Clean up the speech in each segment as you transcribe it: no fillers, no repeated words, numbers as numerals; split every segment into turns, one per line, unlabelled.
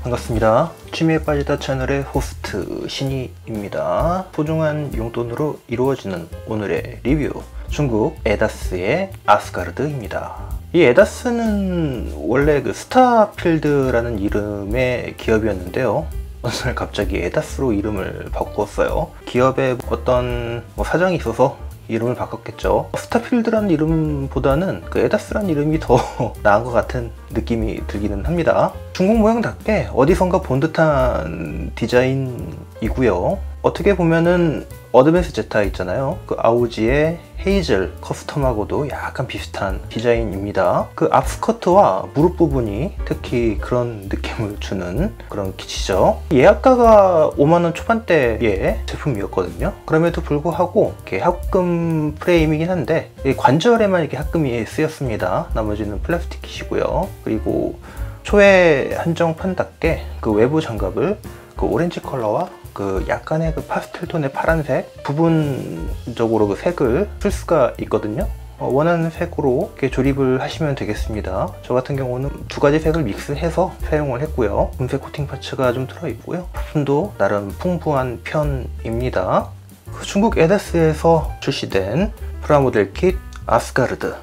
반갑습니다. 취미에 빠지다 채널의 호스트 신이입니다. 소중한 용돈으로 이루어지는 오늘의 리뷰, 중국 에다스의 아스가르드입니다. 이 에다스는 원래 그 스타필드라는 이름의 기업이었는데요, 어느 날 갑자기 에다스로 이름을 바꿨어요. 기업에 어떤 사정이 있어서 이름을 바꿨겠죠. 스타필드라는 이름보다는 그 에다스라는 이름이 더 나은 것 같은 느낌이 들기는 합니다. 중국 모양답게 어디선가 본 듯한 디자인이고요. 어떻게 보면은 어드밴스 제타 있잖아요, 그 아우지의 헤이즐 커스텀하고도 약간 비슷한 디자인입니다. 그 앞스커트와 무릎 부분이 특히 그런 느낌을 주는 그런 기치죠. 예약가가 5만원 초반대의 제품이었거든요. 그럼에도 불구하고 이렇게 합금 프레임이긴 한데 관절에만 이렇게 합금이 쓰였습니다. 나머지는 플라스틱 킷이고요. 그리고 초회 한정판답게 그 외부 장갑을 그 오렌지 컬러와 그 약간의 그 파스텔 톤의 파란색 부분적으로 그 색을 쓸 수가 있거든요. 원하는 색으로 이렇게 조립을 하시면 되겠습니다. 저 같은 경우는 두 가지 색을 믹스해서 사용을 했고요. 금색 코팅 파츠가 좀 들어있고요. 부품도 나름 풍부한 편입니다. 그 중국 에다스에서 출시된 프라모델 킷 아스가르드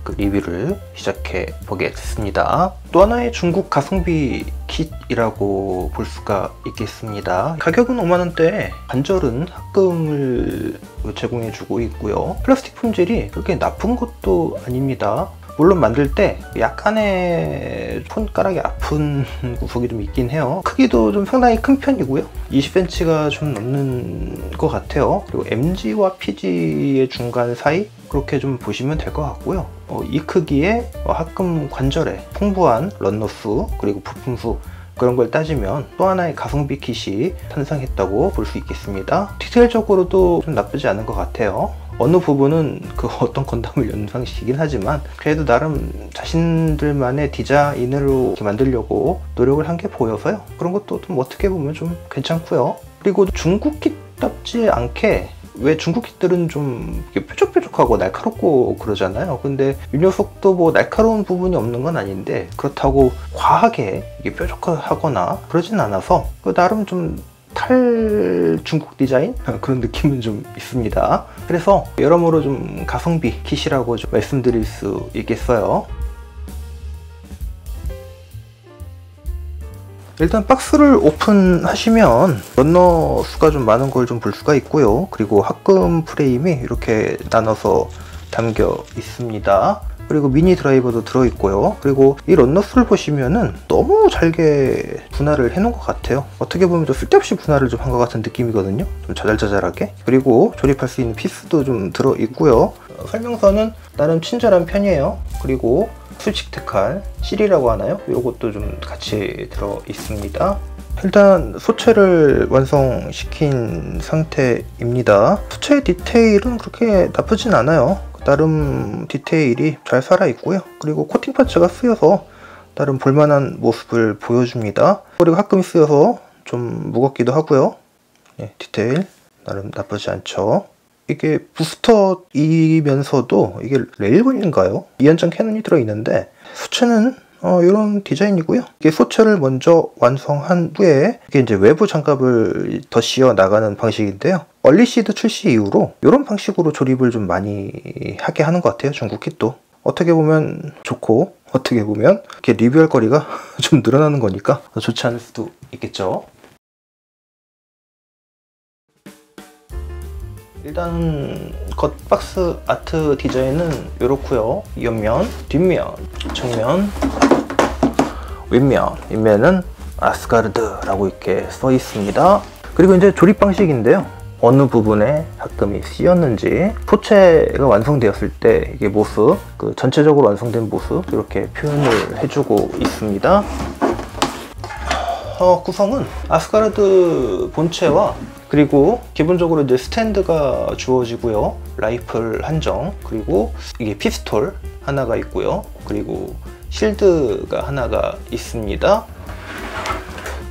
그 리뷰를 시작해 보겠습니다. 또 하나의 중국 가성비 킷이라고 볼 수가 있겠습니다. 가격은 5만원대에 관절은 합금을 제공해 주고 있고요. 플라스틱 품질이 그렇게 나쁜 것도 아닙니다. 물론 만들 때 약간의 손가락이 아픈 구석이 좀 있긴 해요. 크기도 좀 상당히 큰 편이고요. 20cm가 좀 넘는 것 같아요. 그리고 MG와 PG의 중간 사이, 그렇게 좀 보시면 될 것 같고요. 이 크기의 합금 관절에 풍부한 런너수 그리고 부품수, 그런 걸 따지면 또 하나의 가성비 킷이 탄생했다고 볼 수 있겠습니다. 디테일적으로도 좀 나쁘지 않은 것 같아요. 어느 부분은 그 어떤 건담을 연상시키긴 하지만 그래도 나름 자신들만의 디자인으로 이렇게 만들려고 노력을 한 게 보여서요. 그런 것도 좀 어떻게 보면 좀 괜찮고요. 그리고 중국 킷답지 않게, 왜 중국 킷들은 좀 뾰족뾰족하고 날카롭고 그러잖아요. 근데 이 녀석도 뭐 날카로운 부분이 없는 건 아닌데 그렇다고 과하게 이게 뾰족하거나 그러진 않아서 나름 좀 탈 중국 디자인? 그런 느낌은 좀 있습니다. 그래서 여러모로 좀 가성비 킷이라고 좀 말씀드릴 수 있겠어요. 일단 박스를 오픈하시면 런너 수가 좀 많은 걸 좀 볼 수가 있고요. 그리고 합금 프레임이 이렇게 나눠서 담겨 있습니다. 그리고 미니 드라이버도 들어있고요. 그리고 이 런너 수를 보시면은 너무 잘게 분할을 해놓은 것 같아요. 어떻게 보면 좀 쓸데없이 분할을 좀 한 것 같은 느낌이거든요. 좀 자잘자잘하게. 그리고 조립할 수 있는 피스도 좀 들어있고요. 설명서는 나름 친절한 편이에요. 그리고 수직특할 실이라고 하나요? 이것도 좀 같이 들어 있습니다. 일단 소체를 완성시킨 상태입니다. 소체 디테일은 그렇게 나쁘진 않아요. 나름 디테일이 잘 살아있고요. 그리고 코팅 파츠가 쓰여서 나름 볼만한 모습을 보여줍니다. 그리고 합금이 쓰여서 좀 무겁기도 하고요. 디테일 나름 나쁘지 않죠. 이게 부스터이면서도 이게 레일건인가요? 2연장 캐논이 들어있는데 소체는 이런 디자인이고요. 이게 소체를 먼저 완성한 후에 이게 이제 외부 장갑을 더 씌워 나가는 방식인데요. 얼리시드 출시 이후로 이런 방식으로 조립을 좀 많이 하게 하는 것 같아요. 중국 킷도. 어떻게 보면 좋고 어떻게 보면 이렇게 리뷰할 거리가 좀 늘어나는 거니까 더 좋지 않을 수도 있겠죠. 일단 겉박스 아트 디자인은 이렇고요. 옆면, 뒷면, 측면, 윗면은 아스가르드라고 이렇게 써 있습니다. 그리고 이제 조립 방식인데요. 어느 부분에 가끔이 씌었는지, 포체가 완성되었을 때 이게 모습, 그 전체적으로 완성된 모습 이렇게 표현을 해주고 있습니다. 구성은 아스가르드 본체와 그리고 기본적으로 이제 스탠드가 주어지고요. 라이플 한정, 그리고 이게 피스톨 하나가 있고요. 그리고 실드가 하나가 있습니다.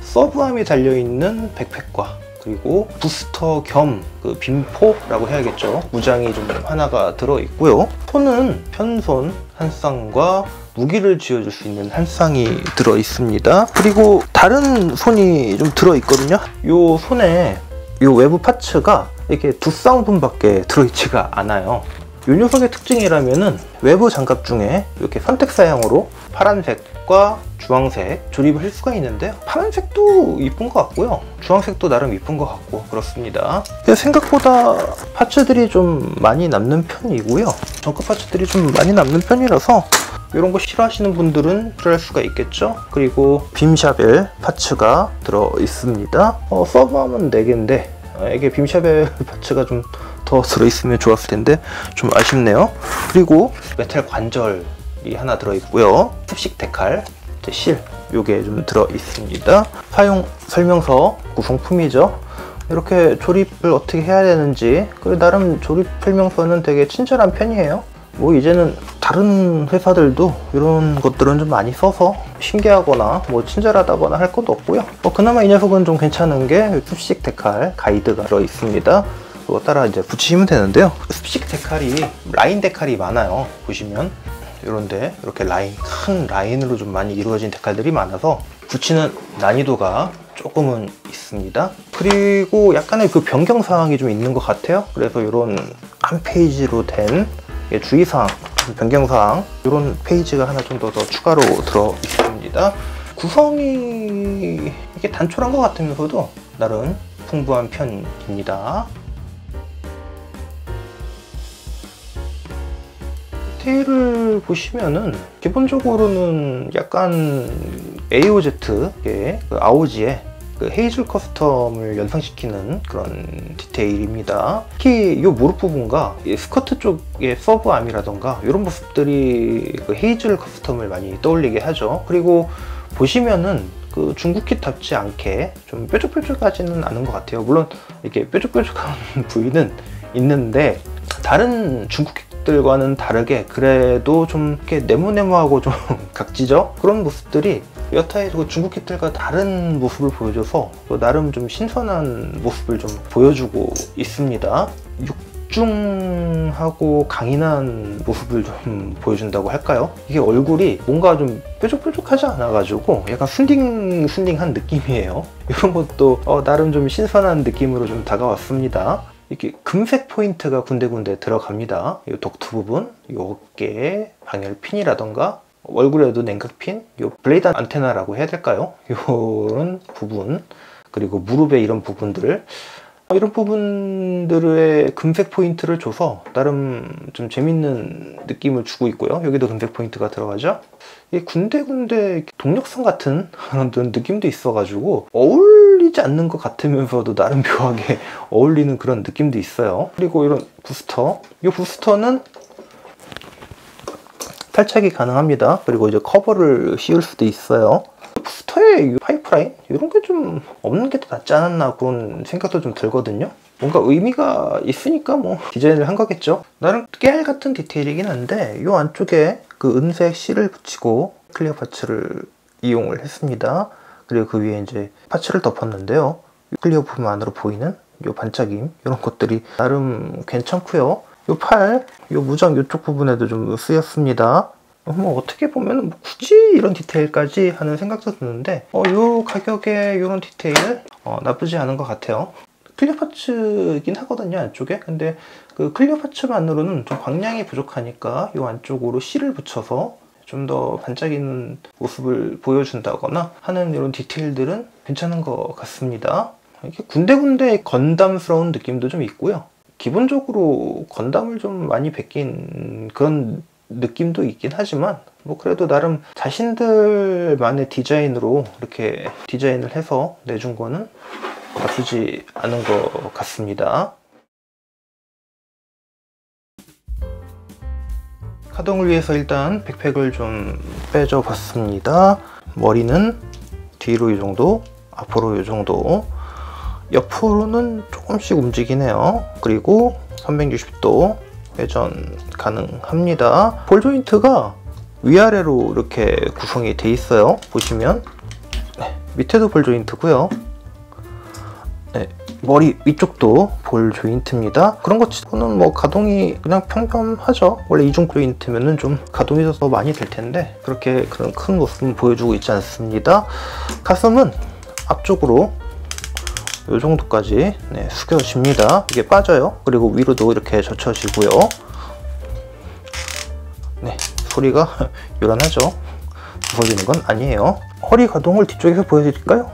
서브암이 달려있는 백팩과 그리고 부스터 겸 그 빔포라고 해야겠죠. 무장이 좀 하나가 들어있고요. 손은 편손 한 쌍과 무기를 쥐어줄 수 있는 한 쌍이 들어있습니다. 그리고 다른 손이 좀 들어있거든요. 이 손에 이 외부 파츠가 이렇게 두 쌍분밖에 들어있지가 않아요. 이 녀석의 특징이라면은 외부 장갑 중에 이렇게 선택 사양으로 파란색과 주황색 조립을 할 수가 있는데요. 파란색도 이쁜 것 같고요. 주황색도 나름 이쁜 것 같고 그렇습니다. 생각보다 파츠들이 좀 많이 남는 편이고요. 정급 파츠들이 좀 많이 남는 편이라서 이런 거 싫어하시는 분들은 필요할 수가 있겠죠. 그리고 빔샤벨 파츠가 들어 있습니다. 서브함은 4개인데 이게 빔샤벨 파츠가 좀 더 들어있으면 좋았을 텐데 좀 아쉽네요. 그리고 메탈 관절이 하나 들어있고요. 습식 데칼, 실 요게 좀 들어있습니다. 사용 설명서 구성품이죠. 이렇게 조립을 어떻게 해야 되는지, 그리고 나름 조립 설명서는 되게 친절한 편이에요. 뭐 이제는 다른 회사들도 이런 것들은 좀 많이 써서 신기하거나 뭐 친절하다거나 할 것도 없고요. 그나마 이 녀석은 좀 괜찮은 게 습식 데칼 가이드가 들어 있습니다. 그거 따라 이제 붙이시면 되는데요. 습식 데칼이 라인 데칼이 많아요. 보시면 이런데 이렇게 라인, 큰 라인으로 좀 많이 이루어진 데칼들이 많아서 붙이는 난이도가 조금은 있습니다. 그리고 약간의 그 변경 사항이 좀 있는 것 같아요. 그래서 이런 한 페이지로 된 주의사항, 변경사항 이런 페이지가 하나 좀 더 추가로 들어 있습니다. 구성이 이게 단촐한 것 같으면서도 나름 풍부한 편입니다. 디테일을 보시면은 기본적으로는 약간 AOZ의 그 아오지의 그 헤이즐 커스텀을 연상시키는 그런 디테일입니다. 특히 이 무릎 부분과 이 스커트 쪽의 서브암이라던가 이런 모습들이 그 헤이즐 커스텀을 많이 떠올리게 하죠. 그리고 보시면은 그 중국kit답지 않게 좀 뾰족뾰족하지는 않은 것 같아요. 물론 이렇게 뾰족뾰족한 부위는 있는데 다른 중국kit들과는 다르게 그래도 좀 이렇게 네모네모하고 좀 각지죠? 그런 모습들이 여타의 중국kit들과 다른 모습을 보여줘서 나름 좀 신선한 모습을 좀 보여주고 있습니다. 육중하고 강인한 모습을 좀 보여준다고 할까요? 이게 얼굴이 뭔가 좀 뾰족뾰족하지 않아가지고 약간 순딩순딩한 느낌이에요. 이런 것도 나름 좀 신선한 느낌으로 좀 다가왔습니다. 이렇게 금색 포인트가 군데군데 들어갑니다. 이 덕트 부분, 이 어깨 방열핀이라던가 얼굴에도 냉각핀, 이 블레이드 안테나라고 해야 될까요? 이런 부분, 그리고 무릎에 이런 부분들, 이런 부분들의 금색 포인트를 줘서 나름 좀 재밌는 느낌을 주고 있고요. 여기도 금색 포인트가 들어가죠. 이 군데군데 동력선 같은 그런 느낌도 있어가지고 어울리지 않는 것 같으면서도 나름 묘하게 어울리는 그런 느낌도 있어요. 그리고 이런 부스터, 이 부스터는 탈착이 가능합니다. 그리고 이제 커버를 씌울 수도 있어요. 부스터에 파이프라인 이런 게 좀 없는 게 더 낫지 않았나 그런 생각도 좀 들거든요. 뭔가 의미가 있으니까 뭐 디자인을 한 거겠죠. 나름 깨알 같은 디테일이긴 한데 이 안쪽에 그 은색 실을 붙이고 클리어 파츠를 이용을 했습니다. 그리고 그 위에 이제 파츠를 덮었는데요. 클리어 부분 안으로 보이는 이 반짝임 이런 것들이 나름 괜찮고요. 이 팔, 이 무장 이쪽 부분에도 좀 쓰였습니다. 뭐 어떻게 보면 뭐 굳이 이런 디테일까지 하는 생각도 드는데 이 가격에 이런 디테일 나쁘지 않은 것 같아요. 클리어 파츠이긴 하거든요, 안쪽에. 근데 그 클리어 파츠만으로는 좀 광량이 부족하니까 이 안쪽으로 실을 붙여서 좀 더 반짝이는 모습을 보여준다거나 하는 이런 디테일들은 괜찮은 것 같습니다. 이렇게 군데군데 건담스러운 느낌도 좀 있고요. 기본적으로 건담을 좀 많이 베낀 그런 느낌도 있긴 하지만 뭐 그래도 나름 자신들만의 디자인으로 이렇게 디자인을 해서 내준 거는 나쁘지 않은 것 같습니다. 가동을 위해서 일단 백팩을 좀 빼줘 봤습니다. 머리는 뒤로 이 정도, 앞으로 이 정도, 옆으로는 조금씩 움직이네요. 그리고 360도 회전 가능합니다. 볼 조인트가 위아래로 이렇게 구성이 돼 있어요. 보시면 밑에도 볼 조인트고요. 머리 위쪽도 볼 조인트입니다. 그런 것 치고는 뭐 가동이 그냥 평범하죠. 원래 이중 조인트면은 좀 가동이 더 많이 될 텐데 그렇게 그런 큰 모습은 보여주고 있지 않습니다. 가슴은 앞쪽으로 이 정도까지 숙여집니다. 이게 빠져요. 그리고 위로도 이렇게 젖혀지고요. 소리가 요란하죠. 부서지는 건 아니에요. 허리 가동을 뒤쪽에서 보여드릴까요?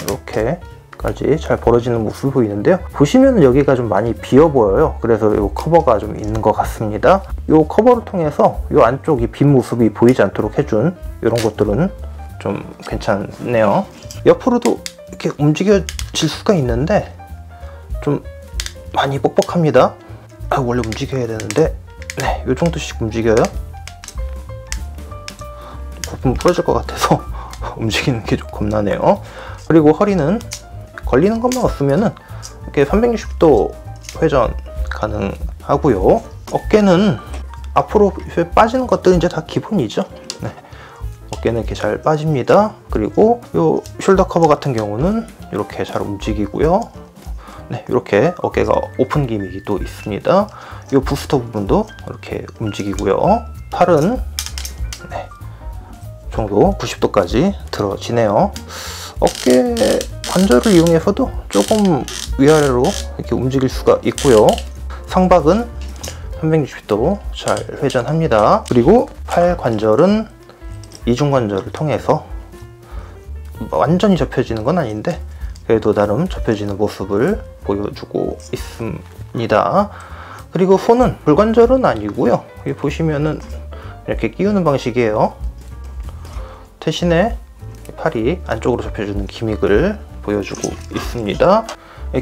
이렇게까지 잘 벌어지는 모습을 보이는데요. 보시면 여기가 좀 많이 비어 보여요. 그래서 이 커버가 좀 있는 것 같습니다. 이 커버를 통해서 이 안쪽이 빈 모습이 보이지 않도록 해준 이런 것들은 좀 괜찮네요. 옆으로도 이렇게 움직여질 수가 있는데 좀 많이 뻑뻑합니다. 원래 움직여야 되는데 이 정도씩 움직여요. 거품 부러질 것 같아서 움직이는 게 좀 겁나네요. 그리고 허리는 걸리는 것만 없으면은 이렇게 360도 회전 가능하고요. 어깨는 앞으로 빠지는 것들은 이제 다 기본이죠. 어깨는 이렇게 잘 빠집니다. 그리고 이 숄더 커버 같은 경우는 이렇게 잘 움직이고요. 이렇게 어깨가 오픈 기믹이 또 있습니다. 이 부스터 부분도 이렇게 움직이고요. 팔은 정도 90도까지 들어지네요. 어깨 관절을 이용해서도 조금 위아래로 이렇게 움직일 수가 있고요. 상박은 360도 잘 회전합니다. 그리고 팔 관절은 이중 관절을 통해서 완전히 접혀지는 건 아닌데 그래도 나름 접혀지는 모습을 보여주고 있습니다. 그리고 손은 불관절은 아니고요. 여기 보시면은 이렇게 끼우는 방식이에요. 대신에 팔이 안쪽으로 접혀주는 기믹을 보여주고 있습니다.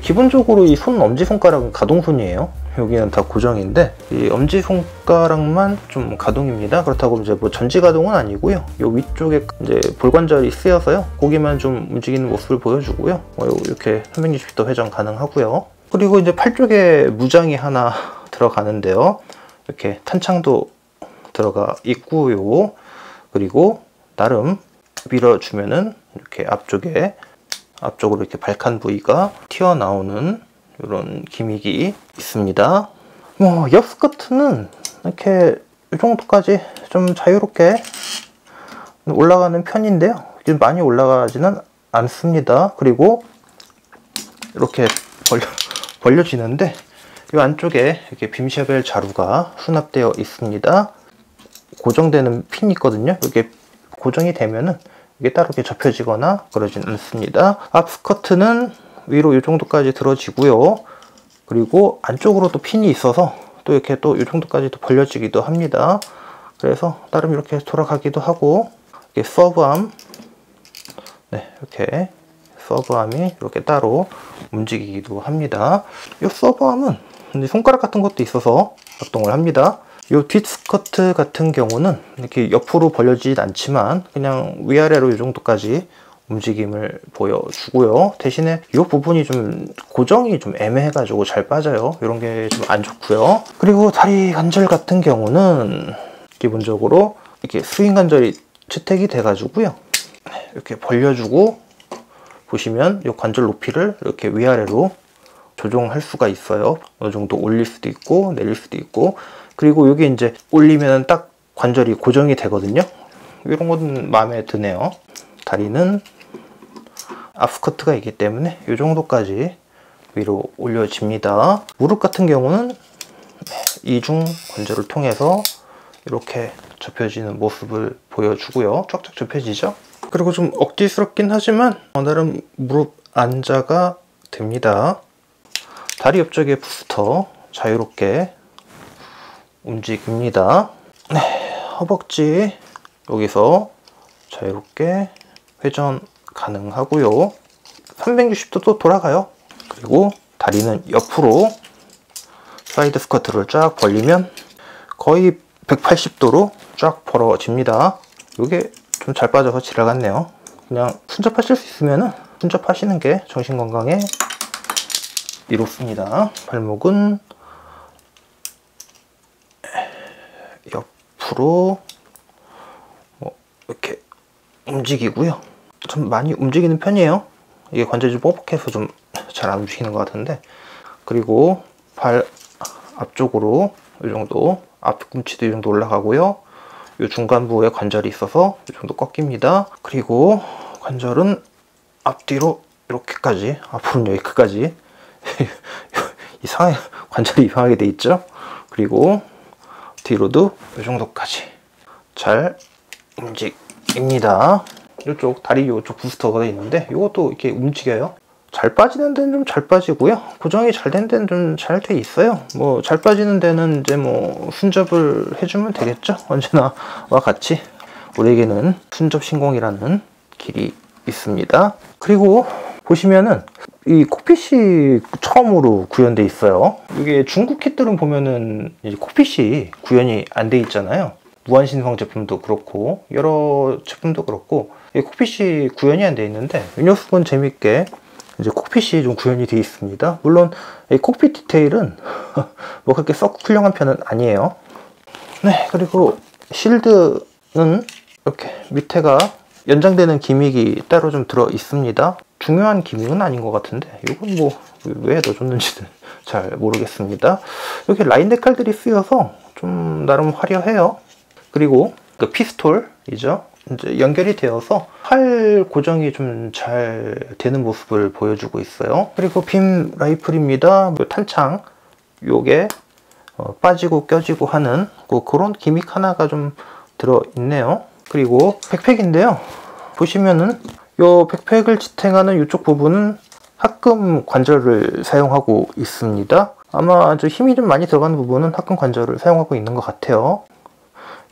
기본적으로 이 손 엄지손가락은 가동손이에요. 여기는 다 고정인데 이 엄지손가락만 좀 가동입니다. 그렇다고 이제 뭐 전지 가동은 아니고요. 이 위쪽에 이제 볼관절이 쓰여서요. 거기만 좀 움직이는 모습을 보여주고요. 이렇게 360도 회전 가능하고요. 그리고 이제 팔 쪽에 무장이 하나 들어가는데요. 이렇게 탄창도 들어가 있고요. 그리고 나름 밀어주면은 이렇게 앞쪽으로 이렇게 발칸 부위가 튀어나오는 이런 기믹이 있습니다. 옆 스커트는 이렇게 이 정도까지 좀 자유롭게 올라가는 편인데요. 좀 많이 올라가지는 않습니다. 그리고 이렇게 벌려지는데 이 안쪽에 이렇게 빔샤벨 자루가 수납되어 있습니다. 고정되는 핀이 있거든요. 이게 고정이 되면은 이게 따로 이렇게 접혀지거나 그러진 않습니다. 앞 스커트는 위로 이 정도까지 들어지고요. 그리고 안쪽으로 또 핀이 있어서 또 이렇게 또 이 정도까지 또 벌려지기도 합니다. 그래서 나름 이렇게 돌아가기도 하고 이렇게 서브암 이렇게 서브암이 이렇게 따로 움직이기도 합니다. 이 서브암은 손가락 같은 것도 있어서 작동을 합니다. 이 뒷스커트 같은 경우는 이렇게 옆으로 벌려지진 않지만 그냥 위아래로 이 정도까지 움직임을 보여주고요. 대신에 이 부분이 좀 고정이 좀 애매해가지고 잘 빠져요. 이런 게 좀 안 좋고요. 그리고 다리 관절 같은 경우는 기본적으로 이렇게 스윙 관절이 채택이 돼가지고요. 이렇게 벌려주고 보시면 이 관절 높이를 이렇게 위아래로 조정할 수가 있어요. 어느 정도 올릴 수도 있고 내릴 수도 있고. 그리고 여기 이제 올리면 딱 관절이 고정이 되거든요. 이런 건 마음에 드네요. 다리는 앞스커트가 있기 때문에 이 정도까지 위로 올려집니다. 무릎 같은 경우는 이중 관절을 통해서 이렇게 접혀지는 모습을 보여주고요. 쫙쫙 접혀지죠. 그리고 좀 억지스럽긴 하지만 나름 무릎 안자가 됩니다. 다리 옆쪽에 부스터 자유롭게 움직입니다. 네, 허벅지 여기서 자유롭게 회전 가능하고요. 360도도 돌아가요. 그리고 다리는 옆으로 사이드 스쿼트를 쫙 벌리면 거의 180도로 쫙 벌어집니다. 이게 좀 잘 빠져서 지나갔네요. 그냥 순접하실 수 있으면 순접하시는 게 정신 건강에 이롭습니다. 발목은 옆으로 이렇게 움직이고요. 좀 많이 움직이는 편이에요. 이게 관절이 뻑뻑해서 좀 잘 안 움직이는 것 같은데. 그리고 발 앞쪽으로 이 정도, 앞꿈치도 이 정도 올라가고요. 이 중간부에 관절이 있어서 이 정도 꺾입니다. 그리고 관절은 앞뒤로 이렇게까지, 앞으로는 여기까지 이상하게 관절이 이상하게 돼 있죠. 그리고 뒤로도 이 정도까지 잘 움직입니다. 이쪽 다리 이쪽 부스터가 돼 있는데 이것도 이렇게 움직여요. 잘 빠지는 데는 좀 잘 빠지고요. 고정이 잘 된 데는 좀 잘 돼 있어요. 뭐 잘 빠지는 데는 이제 뭐 순접을 해주면 되겠죠. 언제나와 같이 우리에게는 순접 신공이라는 길이 있습니다. 그리고 보시면은 이 콕핏이 처음으로 구현돼 있어요. 이게 중국 킷들은 보면은 이제 콕핏이 구현이 안 돼 있잖아요. 무한신성 제품도 그렇고 여러 제품도 그렇고 이 콕핏이 구현이 안 돼 있는데 이 녀석은 재밌게 이제 콕핏이 좀 구현이 되어 있습니다. 물론 이 콕핏 디테일은 뭐 그렇게 썩 훌륭한 편은 아니에요. 네, 그리고 실드는 이렇게 밑에가 연장되는 기믹이 따로 좀 들어 있습니다. 중요한 기믹은 아닌 것 같은데 이건 뭐 왜 넣어줬는지는 잘 모르겠습니다. 이렇게 라인 데칼들이 쓰여서 좀 나름 화려해요. 그리고 그 피스톨이죠. 이제 연결이 되어서 팔 고정이 좀 잘 되는 모습을 보여주고 있어요. 그리고 빔 라이플입니다. 탄창 요게 빠지고 껴지고 하는 그런 기믹 하나가 좀 들어있네요. 그리고 백팩인데요. 보시면은 요 백팩을 지탱하는 이쪽 부분은 합금 관절을 사용하고 있습니다. 아마 아주 힘이 좀 많이 들어가는 부분은 합금 관절을 사용하고 있는 것 같아요.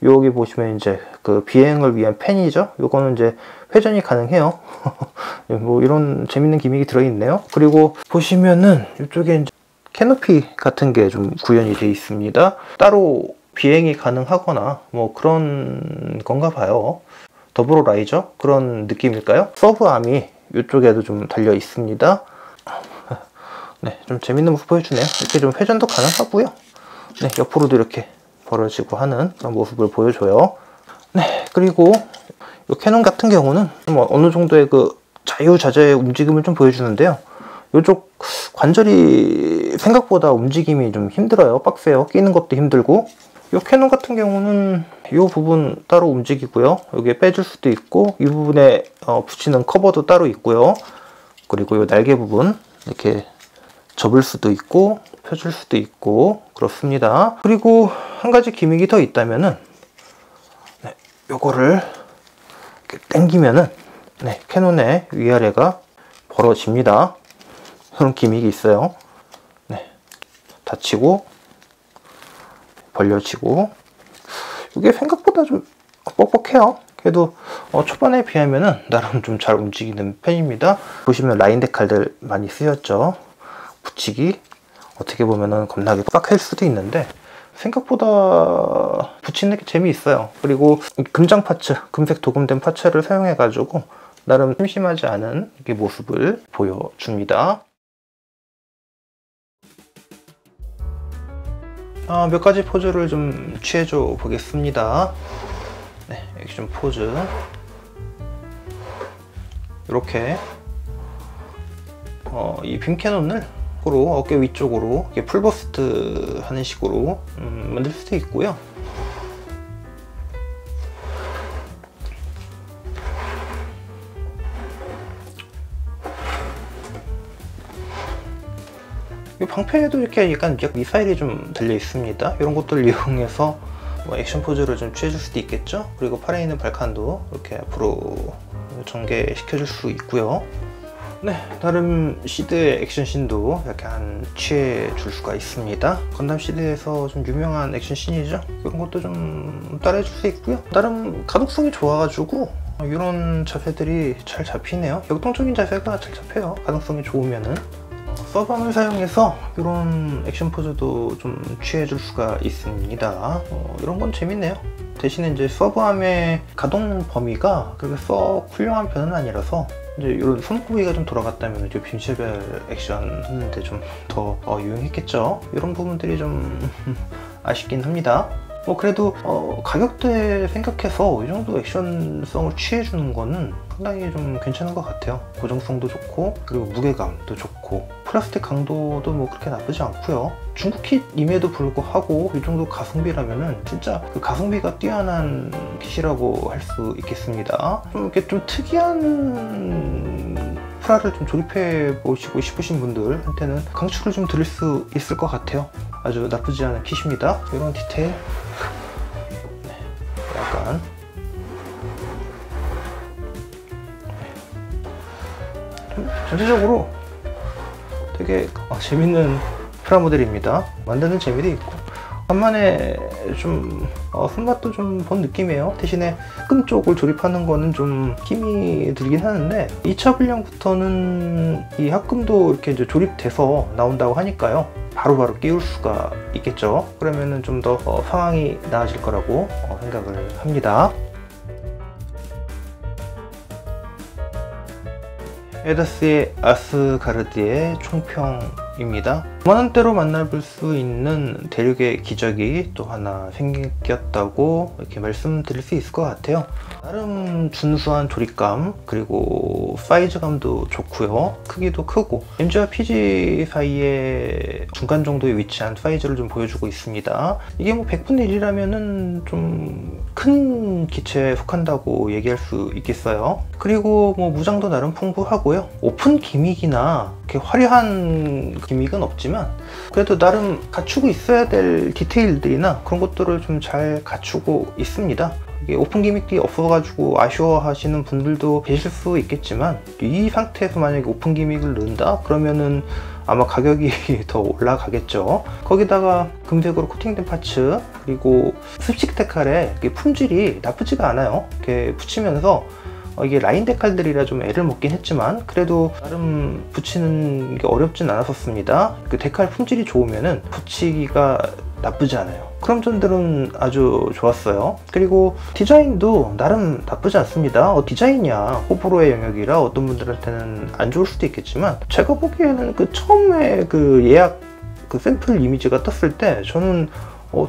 여기 보시면 이제 그 비행을 위한 펜이죠. 요거는 이제 회전이 가능해요. 뭐 이런 재밌는 기믹이 들어있네요. 그리고 보시면은 이쪽에 이제 캐노피 같은 게 좀 구현이 되어 있습니다. 따로 비행이 가능하거나 뭐 그런 건가 봐요. 더불어 라이저 그런 느낌일까요? 서브암이 이쪽에도 좀 달려 있습니다. 네, 좀 재밌는 모습 보여주네요. 이렇게 좀 회전도 가능하고요. 네, 옆으로도 이렇게 벌어지고 하는 그런 모습을 보여줘요. 네, 그리고 이 캐논 같은 경우는 뭐 어느 정도의 그 자유자재의 움직임을 좀 보여주는데요. 이쪽 관절이 생각보다 움직임이 좀 힘들어요. 빡세요. 끼는 것도 힘들고. 이 캐논 같은 경우는 이 부분 따로 움직이고요. 여기에 빼줄 수도 있고 이 부분에 붙이는 커버도 따로 있고요. 그리고 이 날개 부분 이렇게 접을 수도 있고 펴줄 수도 있고 그렇습니다. 그리고 한 가지 기믹이 더 있다면은 네, 요거를 이렇게 당기면은 네, 캐논의 위아래가 벌어집니다. 그런 기믹이 있어요. 네, 닫히고 벌려지고 이게 생각보다 좀 뻑뻑해요. 그래도 초반에 비하면은 나름 좀 잘 움직이는 편입니다. 보시면 라인 데칼들 많이 쓰였죠. 붙이기 어떻게 보면은 겁나게 빡할 수도 있는데 생각보다 붙이는 게 재미있어요. 그리고 금장 파츠, 금색 도금된 파츠를 사용해 가지고 나름 심심하지 않은 이렇게 모습을 보여줍니다. 몇 가지 포즈를 좀 취해줘 보겠습니다. 네, 액션 포즈 이렇게 이 빔 캐논을 어깨 위쪽으로 이렇게 풀버스트 하는 식으로 만들 수도 있고요. 이 방패에도 이렇게 약간 미사일이 좀 달려 있습니다. 이런 것들을 이용해서 뭐 액션 포즈를 좀 취해줄 수도 있겠죠. 그리고 팔에 있는 발칸도 이렇게 앞으로 전개시켜 줄 수 있고요. 네, 나름 시드의 액션씬도 약간 취해줄 수가 있습니다. 건담 시드에서 좀 유명한 액션씬이죠. 이런 것도 좀 따라해줄 수 있고요. 나름 가독성이 좋아가지고 이런 자세들이 잘 잡히네요. 역동적인 자세가 잘 잡혀요. 가독성이 좋으면은. 서브암을 사용해서 이런 액션 포즈도 좀 취해줄 수가 있습니다. 이런 건 재밌네요. 대신에 이제 서브암의 가동 범위가 그렇게 썩 훌륭한 편은 아니라서 이제 이런 손구비가 좀 돌아갔다면 이제 빔체별 액션 하는데 좀 더 유용했겠죠. 이런 부분들이 좀 아쉽긴 합니다. 그래도 가격대 생각해서 이 정도 액션성을 취해주는 거는 상당히 좀 괜찮은 것 같아요. 고정성도 좋고 그리고 무게감도 좋고 플라스틱 강도도 뭐 그렇게 나쁘지 않고요. 중국 킷임에도 불구하고 이 정도 가성비라면은 진짜 그 가성비가 뛰어난 킷이라고 할 수 있겠습니다. 좀 이렇게 좀 특이한 프라를 좀 조립해 보시고 싶으신 분들한테는 강추를 좀 드릴 수 있을 것 같아요. 아주 나쁘지 않은 킷입니다. 이런 디테일 약간 전체적으로 되게 재밌는 프라모델입니다. 만드는 재미도 있고 간만에 좀 손맛도 좀 본 느낌이에요. 대신에 끈 쪽을 조립하는 거는 좀 힘이 들긴 하는데 2차 분량부터는 이 합금도 이렇게 이제 조립돼서 나온다고 하니까요. 바로바로 끼울 수가 있겠죠. 그러면은 좀 더 상황이 나아질 거라고 생각을 합니다. 에다스의 아스가르드의 총평입니다. 5만원대로 만나볼 수 있는 대륙의 기적이 또 하나 생겼다고 이렇게 말씀드릴 수 있을 것 같아요. 나름 준수한 조립감 그리고 사이즈감도 좋고요. 크기도 크고 MG와 PG 사이에 중간 정도에 위치한 사이즈를 좀 보여주고 있습니다. 이게 뭐 100분의 1이라면은 좀 큰 기체에 속한다고 얘기할 수 있겠어요. 그리고 뭐 무장도 나름 풍부하고요. 오픈 기믹이나 이렇게 화려한 기믹은 없지만 그래도 나름 갖추고 있어야 될 디테일들이나 그런 것들을 좀 잘 갖추고 있습니다. 이게 오픈 기믹이 없어가지고 아쉬워하시는 분들도 계실 수 있겠지만 이 상태에서 만약에 오픈 기믹을 넣는다? 그러면은 아마 가격이 더 올라가겠죠. 거기다가 금색으로 코팅된 파츠 그리고 습식 데칼의 품질이 나쁘지가 않아요. 이렇게 붙이면서 이게 라인 데칼들이라 좀 애를 먹긴 했지만 그래도 나름 붙이는 게 어렵진 않았었습니다. 그 데칼 품질이 좋으면은 붙이기가 나쁘지 않아요. 그런 점들은 아주 좋았어요. 그리고 디자인도 나름 나쁘지 않습니다. 디자인이야 호불호의 영역이라 어떤 분들한테는 안 좋을 수도 있겠지만 제가 보기에는 그 처음에 그 예약 그 샘플 이미지가 떴을 때 저는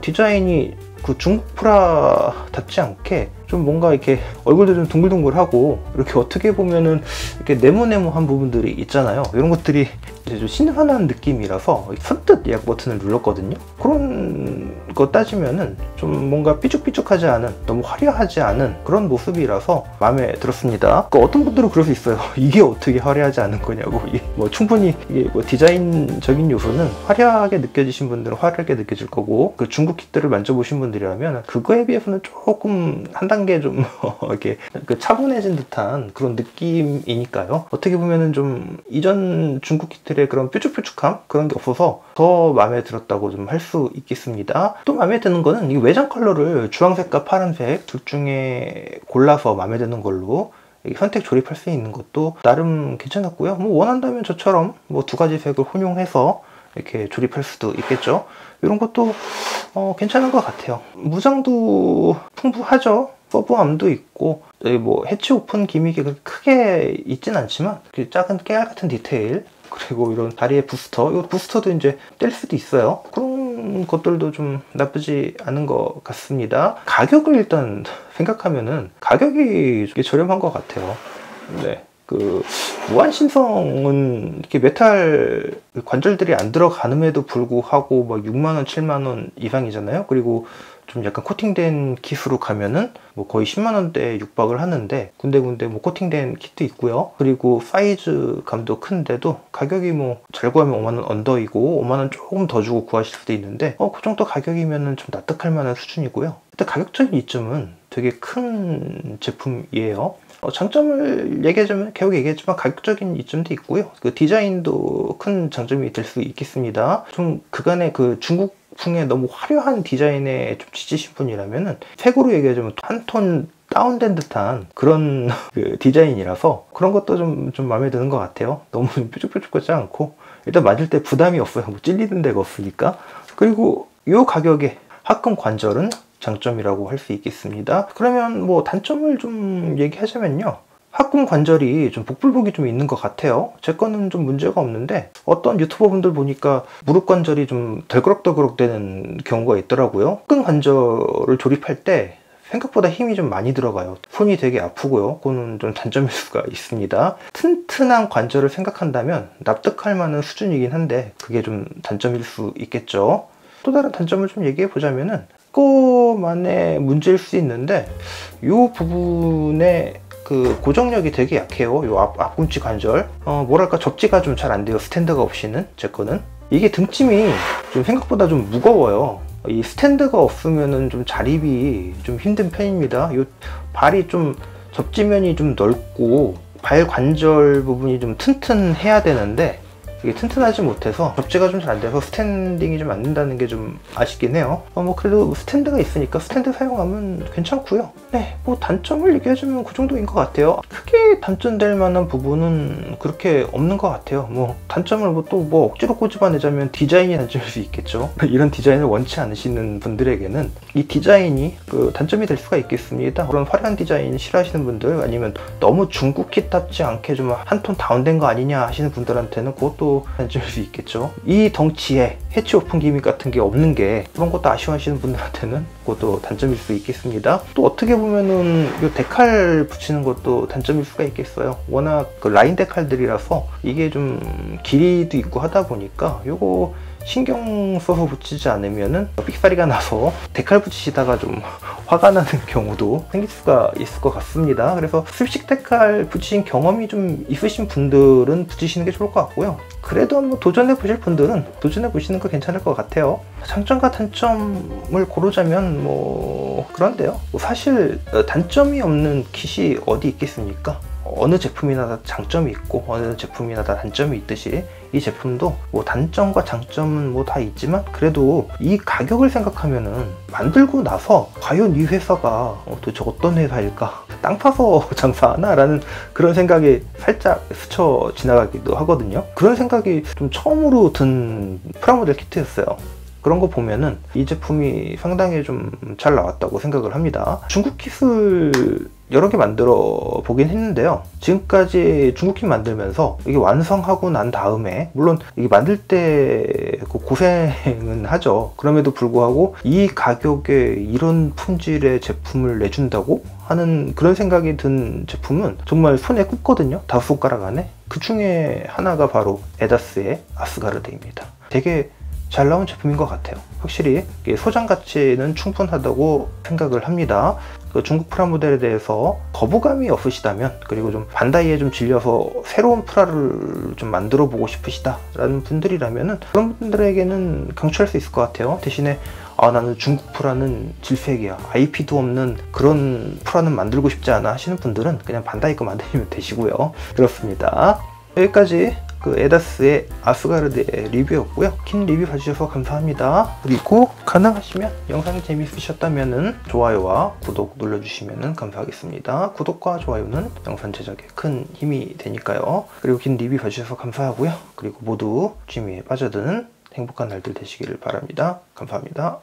디자인이 그 중국 프라답지 않게 좀 뭔가 이렇게 얼굴도 좀 둥글둥글하고 이렇게 어떻게 보면은 이렇게 네모네모한 부분들이 있잖아요. 이런 것들이 이제 좀 신선한 느낌이라서 선뜻 예약 버튼을 눌렀거든요. 그런 거 따지면은 좀 뭔가 삐죽삐죽하지 않은 너무 화려하지 않은 그런 모습이라서 마음에 들었습니다. 그러니까 어떤 분들은 그럴 수 있어요. 이게 어떻게 화려하지 않은 거냐고. 이게 뭐 충분히 이게 뭐 디자인적인 요소는 화려하게 느껴지신 분들은 화려하게 느껴질 거고 그 중국 킷들을 만져보신 분들이라면 그거에 비해서는 조금 한 단계 좀 이렇게 그 차분해진 듯한 그런 느낌이니까요. 어떻게 보면은 좀 이전 중국 킷들의 그런 뾰족뾰족함 그런 게 없어서 더 마음에 들었다고 좀 할 수 있겠습니다. 또 마음에 드는 거는 이 외장 컬러를 주황색과 파란색 둘 중에 골라서 마음에 드는 걸로 선택 조립할 수 있는 것도 나름 괜찮았고요. 뭐 원한다면 저처럼 뭐 두 가지 색을 혼용해서 이렇게 조립할 수도 있겠죠. 이런 것도 괜찮은 것 같아요. 무장도 풍부하죠. 서브암도 있고 뭐 해치 오픈 기믹이 크게 있진 않지만 작은 깨알 같은 디테일 그리고 이런 다리의 부스터 이 부스터도 이제 뗄 수도 있어요. 그런 것들도 좀 나쁘지 않은 것 같습니다. 가격을 일단 생각하면은 가격이 저렴한 것 같아요. 네. 그 무한신성은 이렇게 메탈 관절들이 안 들어가는에도 불구하고 막 6만원, 7만원 이상이잖아요. 그리고 좀 약간 코팅된 킷으로 가면은 뭐 거의 10만원대에 육박을 하는데 군데군데 뭐 코팅된 킷도 있고요. 그리고 사이즈 감도 큰데도 가격이 뭐 잘 구하면 5만원 언더이고 5만원 조금 더 주고 구하실 수도 있는데 그 정도 가격이면은 좀 납득할 만한 수준이고요. 일단 가격적인 이점은 되게 큰 제품이에요. 장점을 얘기하자면 계속 얘기했지만 가격적인 이점도 있고요. 그 디자인도 큰 장점이 될 수 있겠습니다. 좀 그간의 그 중국풍의 너무 화려한 디자인에 좀 지치신 분이라면은 색으로 얘기하자면 한 톤 다운된 듯한 그런 그 디자인이라서 그런 것도 좀 마음에 드는 것 같아요. 너무 뾰족뾰족하지 않고 일단 맞을 때 부담이 없어요. 뭐 찔리는 데가 없으니까. 그리고 이 가격에 합금 관절은 장점이라고 할 수 있겠습니다. 그러면 뭐 단점을 좀 얘기하자면요, 합금 관절이 좀 복불복이 좀 있는 것 같아요. 제 거는 좀 문제가 없는데 어떤 유튜버 분들 보니까 무릎 관절이 좀 덜그럭덜그럭 되는 경우가 있더라고요. 합금 관절을 조립할 때 생각보다 힘이 좀 많이 들어가요. 손이 되게 아프고요. 그거는 좀 단점일 수가 있습니다. 튼튼한 관절을 생각한다면 납득할 만한 수준이긴 한데 그게 좀 단점일 수 있겠죠. 또 다른 단점을 좀 얘기해 보자면은 그거만의 문제일 수 있는데 이 부분에 그 고정력이 되게 약해요. 이 앞꿈치 관절 뭐랄까 접지가 좀 잘 안 돼요. 스탠드가 없이는. 제 거는 이게 등짐이 좀 생각보다 좀 무거워요. 이 스탠드가 없으면은 좀 자립이 좀 힘든 편입니다. 요 발이 좀 접지면이 좀 넓고 발 관절 부분이 좀 튼튼해야 되는데 이게 튼튼하지 못해서 접지가 좀 잘 안 돼서 스탠딩이 좀 안 된다는 게 좀 아쉽긴 해요. 뭐 그래도 스탠드가 있으니까 스탠드 사용하면 괜찮고요. 네, 뭐 단점을 얘기하자면 그 정도인 것 같아요. 크게 단점될 만한 부분은 그렇게 없는 것 같아요. 뭐 단점을 뭐 억지로 꼬집어내자면 디자인이 단점일 수 있겠죠. 이런 디자인을 원치 않으시는 분들에게는 이 디자인이 그 단점이 될 수가 있겠습니다. 그런 화려한 디자인 싫어하시는 분들, 아니면 너무 중국키답지 않게 좀 한 톤 다운된 거 아니냐 하시는 분들한테는 그것도 단점일 수 있겠죠. 이 덩치에 해치 오픈 기믹 같은 게 없는 게 그런 것도 아쉬워하시는 분들한테는 그것도 단점일 수 있겠습니다. 또 어떻게 보면은 이 데칼 붙이는 것도 단점일 수가 있겠어요. 워낙 그 라인 데칼들이라서 이게 좀 길이도 있고 하다 보니까 요거 신경 써서 붙이지 않으면은 삑사리가 나서 데칼 붙이시다가 좀 화가 나는 경우도 생길 수가 있을 것 같습니다. 그래서 습식 데칼 붙이신 경험이 좀 있으신 분들은 붙이시는 게 좋을 것 같고요. 그래도 한번 도전해 보실 분들은 도전해 보시는 거 괜찮을 것 같아요. 장점과 단점을 고르자면 뭐 그런데요, 사실 단점이 없는 킷이 어디 있겠습니까? 어느 제품이나 다 장점이 있고 어느 제품이나 다 단점이 있듯이 이 제품도 뭐 단점과 장점은 뭐 다 있지만 그래도 이 가격을 생각하면은 만들고 나서 과연 이 회사가 도대체 어떤 회사일까? 땅 파서 장사하나? 라는 그런 생각이 살짝 스쳐 지나가기도 하거든요. 그런 생각이 좀 처음으로 든 프라모델 키트였어요. 그런 거 보면은 이 제품이 상당히 좀 잘 나왔다고 생각을 합니다. 중국 킷을 여러 개 만들어 보긴 했는데요. 지금까지 중국 킷 만들면서 이게 완성하고 난 다음에 물론 이게 만들 때 고생은 하죠. 그럼에도 불구하고 이 가격에 이런 품질의 제품을 내준다고 하는 그런 생각이 든 제품은 정말 손에 꼽거든요. 5손가락 안에. 그 중에 하나가 바로 에다스의 아스가르드입니다. 되게 잘 나온 제품인 것 같아요. 확실히 소장 가치는 충분하다고 생각을 합니다. 그 중국 프라모델에 대해서 거부감이 없으시다면, 그리고 좀 반다이에 좀 질려서 새로운 프라를 좀 만들어 보고 싶으시다 라는 분들이라면은 그런 분들에게는 강추할 수 있을 것 같아요. 대신에 나는 중국 프라는 질색이야, IP도 없는 그런 프라는 만들고 싶지 않아 하시는 분들은 그냥 반다이 거 만드시면 되시고요. 그렇습니다. 여기까지 그 에다스의 아스가르드의 리뷰였고요. 긴 리뷰 봐주셔서 감사합니다. 그리고 가능하시면 영상이 재미있으셨다면 좋아요와 구독 눌러주시면 감사하겠습니다. 구독과 좋아요는 영상 제작에 큰 힘이 되니까요. 그리고 긴 리뷰 봐주셔서 감사하고요. 그리고 모두 취미에 빠져드는 행복한 날들 되시기를 바랍니다. 감사합니다.